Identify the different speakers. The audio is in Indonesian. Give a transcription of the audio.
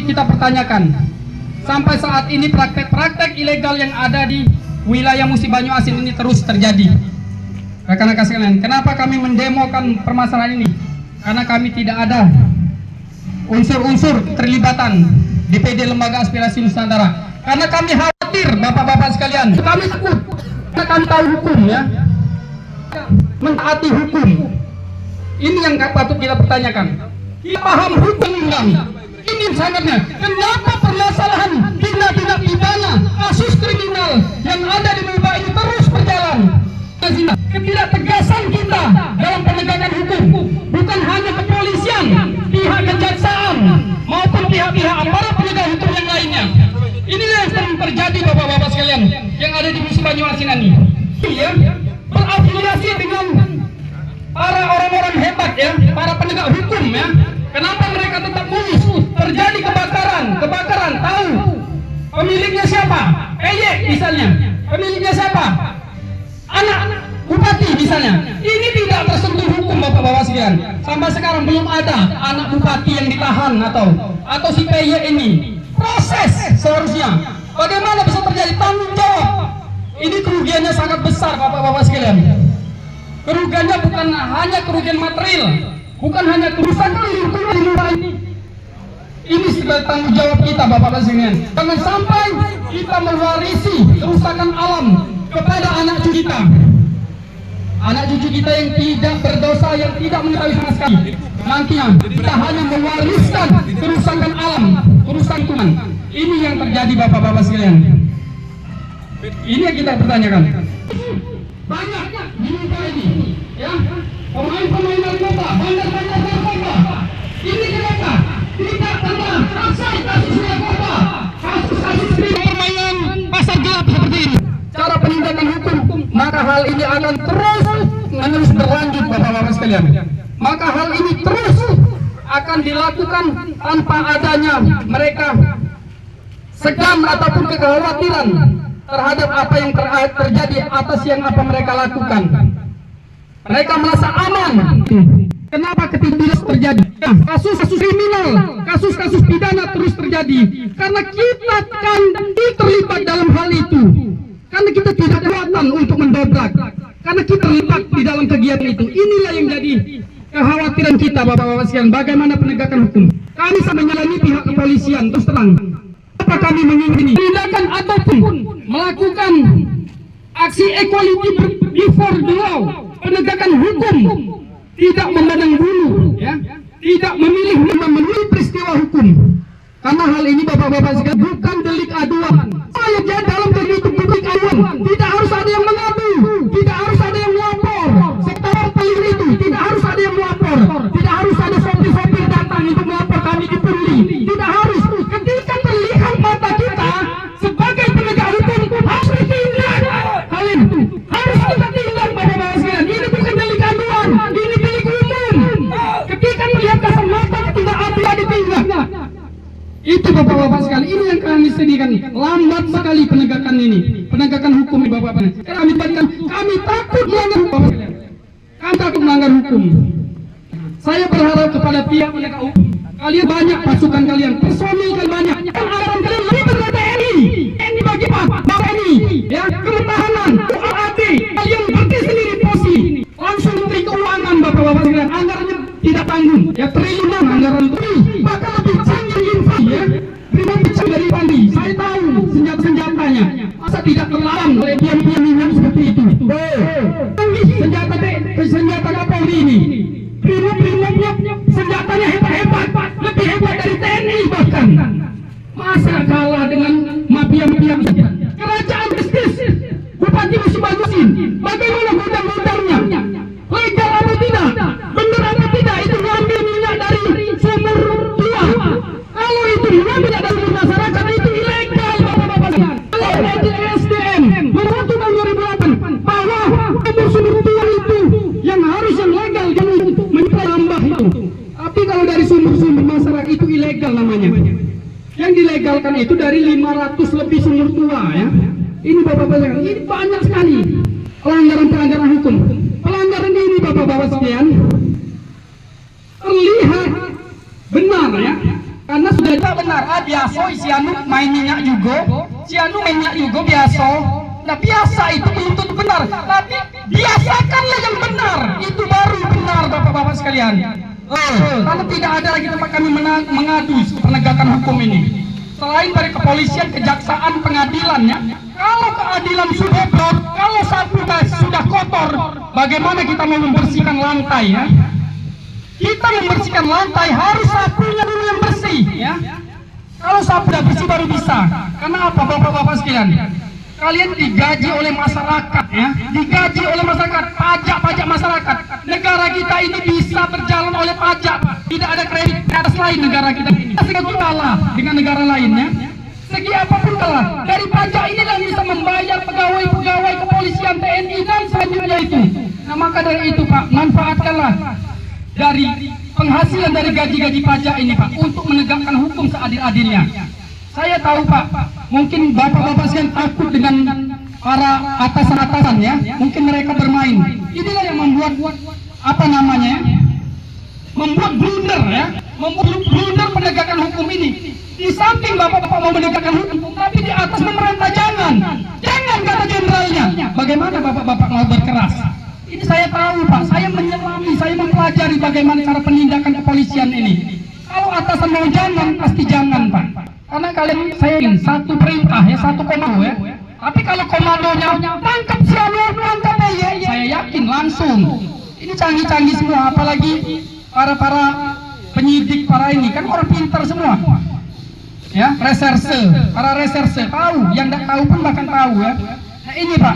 Speaker 1: kita pertanyakan. Sampai saat ini praktek-praktek ilegal yang ada di wilayah Musi Banyuasin ini terus terjadi. Rekan-rekan sekalian, kenapa kami mendemokan permasalahan ini? Karena kami tidak ada unsur-unsur terlibatan DPD Lembaga Aspirasi Nusantara. Karena kami khawatir, bapak-bapak sekalian, kami takut, karena kami tahu hukum ya, mentaati hukum. Ini yang patut kita pertanyakan. Kita paham hukum undang. Ini sangatnya. Kenapa permasalahan tindak pidana, kasus kriminal yang ada di Mimba ini terus berjalan? Ketidaktegasan kita dalam penegakan hukum, bukan hanya kepolisian, pihak kejaksaan maupun pihak-pihak aparat penegak hukum yang lainnya. Inilah yang sering terjadi bapak-bapak sekalian yang ada di Musi Banyuasin ini. Ya, berafiliasi dengan para orang-orang hebat ya, para penegak hukum ya. Kenapa mereka tetap mulus? Terjadi kebakaran, tahu pemiliknya siapa? Misalnya, pemiliknya siapa? Anak bupati misalnya. Ini tidak tersentuh hukum bapak-bapak sekalian. Sampai sekarang belum ada anak bupati yang ditahan atau si PY ini. Proses seharusnya. Bagaimana bisa terjadi tanggung jawab? Ini kerugiannya sangat besar bapak-bapak sekalian. Kerugiannya bukan hanya kerugian material, bukan hanya kerusakan lingkungan ini. Ini sebagai tanggung jawab kita bapak-bapak sekalian. Jangan sampai kita mewarisi kerusakan alam kepada anak cucu kita. Anak cucu kita yang tidak berdosa, yang tidak mengetahui sama sekali. Nantinya kita hanya mewariskan kerusakan alam, kerusakan lingkungan. Ini yang terjadi bapak-bapak sekalian. Ini yang kita pertanyakan. Banyak di Mimba ini, ya, pemain-pemain narkoba, bandar-bandar narkoba. Ini kenapa? Tidak pernah selesai kasus narkoba, kasus-kasus permainan pasar gelap seperti ini. Cara penindakan hukum, maka hal ini akan terus berlanjut bapak-bapak sekalian. Maka hal ini terus akan dilakukan tanpa adanya mereka segan ataupun kekhawatiran terhadap apa yang terjadi atas yang apa mereka lakukan. Mereka merasa aman. Kenapa ketika terjadi? Kasus-kasus kriminal, kasus-kasus pidana terus terjadi. Karena kita kan terlibat dalam hal itu. Karena kita tidak kekuatan untuk mendobrak. Karena kita terlibat di dalam kegiatan itu. Inilah yang jadi kekhawatiran kita bapak-bapak sekalian. Bagaimana penegakan hukum? Kami sama menyalani pihak kepolisian terus terang. Apa kami menginginkan tindakan ataupun melakukan aksi equality before the law, penegakan hukum, tidak memandang bulu, ya, tidak memilih memenuhi peristiwa hukum. Karena hal ini bapak-bapak sekalian bukan delik aduan. Saya jadi dalam delik aduan, tidak harus ada yang mengadu, tidak harus ada yang melapor. Sektor pelir itu tidak harus ada yang melapor, tidak harus ada sopir-sopir datang untuk melapor kami dipungli, tidak harus. Ketika terlihat mata kita sebagai penegak hukum harus ditindak. Hal itu harus kita tindak bapak-bapak sekalian. Ini bukan delik aduan, ini delik umum. Ketika melihat kasat mata tidak ada ditindak. Itu bapak-bapak sekali, ini yang kami sedihkan. Lambat sekali penegakan ini, penegakan hukum bapak-bapak. Kami takut melanggar hukum. Kami takut melanggar hukum. Saya berharap kepada pihak penegak hukum, kalian banyak pasukan kalian, personil kalian banyak. Anggaran kalian lebih dari TNI. TNI bagi apa? TNI, ya, kepertahanan, UAD. Kalian berarti sendiri posisi. Langsung Menteri Keuangan bapak-bapak sekalian, anggarannya tidak tanggung. Ya triliunan anggaran itu. Bahkan lebih canggih info ya. Prima bicara dari Pandi. Saya tahu senjata-senjatanya. Masa tidak terlarang oleh diam-diam seperti itu. Senjata Kapolri ini. Prima senjatanya hebat-hebat, lebih hebat dari TNI bahkan. Masa kalah dengan mafia-mafia? Kerajaan bisnis, Bupati Musi Banyuasin, bagaimana gudang-gudangnya? Legal atau tidak? Benar atau tidak itu mengambil minyak dari sumur tua? Kalau itu mengambil minyak dari masyarakat itu ilegal bapak-bapak. Kalau nanti SDM membantu tahun 2008 bahwa sumur tua itu yang harus yang legal yang menambah itu. Tapi kalau dari sumur-sumur masyarakat itu ilegal namanya. Yang dilegalkan itu dari 500 lebih sumur tua ya. Ini bapak-bapak, ini banyak sekali pelanggaran-pelanggaran hukum. Pelanggaran ini bapak-bapak sekalian terlihat benar ya, karena sudah tidak benar. biasa si anu main minyak juga, si anu main minyak juga biasa. Nah biasa itu belum tentu benar, tapi biasakanlah yang benar, itu baru benar bapak-bapak sekalian. Kalau tidak ada lagi tempat kami mengadu penegakan hukum ini, selain dari kepolisian, kejaksaan, pengadilannya. Kalau keadilan sudah blok, kalau sapu sudah kotor, bagaimana kita mau membersihkan lantai ya? Kita membersihkan lantai harus sapunya dulu yang bersih ya. Kalau sapu sudah bersih baru bisa. Karena apa bapak-bapak sekalian? Kalian digaji oleh masyarakat ya, digaji oleh masyarakat, pajak masyarakat. Negara kita ini bisa berjalan oleh pajak, tidak ada kredit atas lain negara kita ini. Sehingga kalah dengan negara lainnya. Segi apapun kalah, dari pajak inilah bisa membayar pegawai-pegawai kepolisian, TNI dan selanjutnya itu. Nah maka dari itu Pak, manfaatkanlah dari penghasilan dari gaji-gaji pajak ini Pak untuk menegakkan hukum seadil-adilnya. Saya tahu Pak, mungkin bapak-bapak sekalian takut dengan para atasan-atasannya, mungkin mereka bermain. Inilah yang membuat apa namanya? Membuat blunder ya, membuat blunder penegakan hukum ini. Di samping bapak-bapak mau menegakkan hukum, tapi di atas pemerintah jangan kata jenderalnya. Bagaimana bapak-bapak mau berkeras? Ini saya tahu Pak, saya menyelami, saya mempelajari bagaimana cara penindakan kepolisian ini. Kalau atasan mau jangan, pasti jangan Pak. Karena kalian, saya ingin satu perintah ya, satu komando ya. Tapi kalau komandonya tangkap si anu, tangkap ya, saya yakin langsung. Ini canggih-canggih semua, apalagi para penyidik, para ini kan orang pintar semua. Ya, reserse, para reserse tahu, yang tidak tahu pun bahkan tahu ya. Nah ini Pak,